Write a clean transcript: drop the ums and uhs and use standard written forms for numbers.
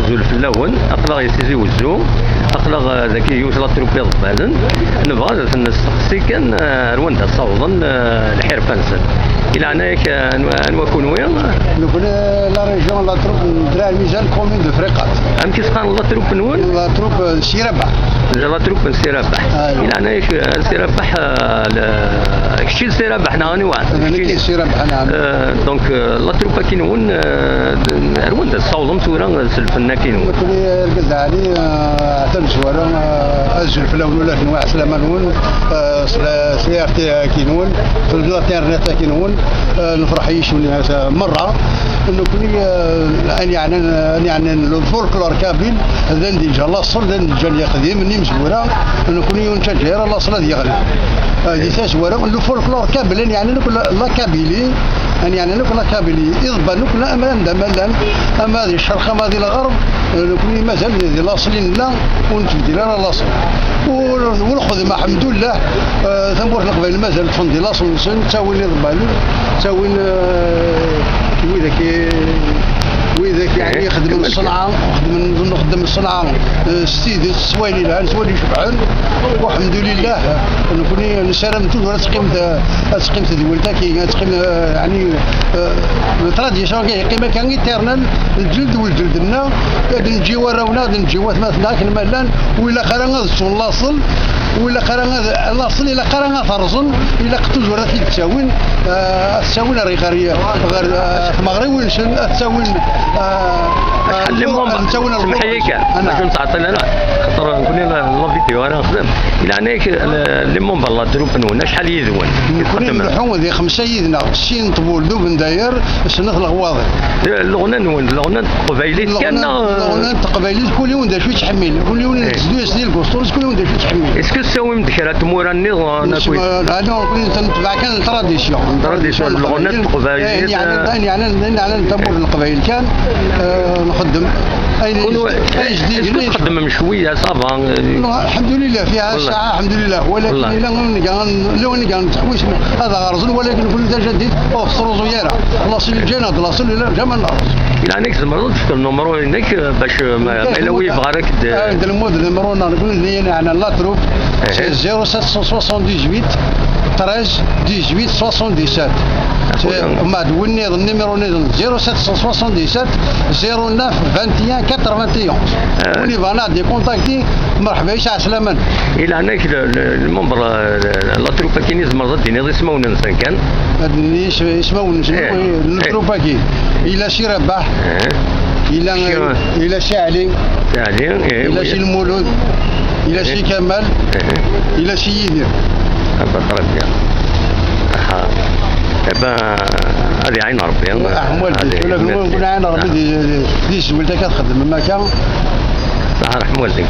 زول في اللون أقلق يسيزي وزو أقلق ذاك يوصل التروبي ضبالن نبغى نستقصي كان روان دا صوضن الحرفة نسل إلى أنك نكون وين نكون لا ريجيون لا تروب ندرا الميزان كومين دو فريقات أم كيسقان لا تروب نون لا تروب سيربح لا تروب سيربح إلى أنك سيربح كشي سيربح نغني واحد كشي سيربح نعم دونك لا تروب كينون روان دا صوضن تورا سلفنا كينون نكون القد علي تنسوارا أزل في الأول ولا في نواع سلامانون سيارتي كينون في الانترنت كينون نفرح يشوني مرة انه كوني يعني الفولكلور كامل هذا ديجا لاصل هذا ديجا قديم اني مسوره انه كوني نتجاهر لاصل ديال هذه تسوره الفولكلور كامل يعني لا كابيلي يعني نقول كابيلي إضبا نقول أمان دملا أما هذه الشرق أما هذه الغرب نقول مازال هذه لاصلين لا ونتبدل لا لاصل ونأخذ مع الحمد لله ثمور القبائل مازال تفندي لاصل تساوين إضبا تساوين وإذا يعني يخدم الصنعة نخدم الصنعة ستيدي سوالي لها سوالي شبعان والحمد لله نكوني نسالم ولا تقيم دولتها كي تقيم يعني تراديسيون قيمة كان يترنال الجلد والجلدنا نجي وراونا نجي مثلا كنمالان وإلا خرنا اللاصل وإلا قرانا لاصل إلا قرانا فرزن إلا قتوز ولا تساوين تساوين غير المغرب ونشن تساوين حلمهم سمحيك أنا كنت عطينا خاطر نقول لا فيديو أنا نخدم إلى أنك لمهم بالله دروب نون شحال يذون يكون نحوم ذي 5 يدنا 60 طبول دوب نداير سنة الغواضي الغنى نون الغنى قبيليت كان الغنى قبيليت كل يوم دا شوي تحمل كل يوم نزيدو يسدي الكوستورس كل يوم دا شوي تحمل اسكو تساوي مدكرات مورا النظام انا كنت نتبع كان التراديسيون الغنى القبيليت يعني نتمر القبائل كان نخدم اي جديد نخدم شويه صافا الحمد لله فيها ساعه الحمد لله ولكن لو نلقى تحويش هذا غرزن ولكن كل جديد افصلوا زياره لاصل الجنة لاصل الى جمال الارض الى انك زمرت في النمرو انك باش ما يلوي بغارك هذا النمرو نقول لي انا لا تروب 0778 13 18 77 ما دوني النيميرو 0777 09 21 81 ولي فانا دي كونتاكتي مرحبا يسع سلاما الى انك المنبر لا تروبا كي نزمر ديني اسمه ننسى كان اسمه التروبا كي الى شي رباح الى شي علي الى شي المولود الى شي كمال الى شي يدير هذه عين ربي نقول عين ربي دي سولتك تخدم المكان رحم والديك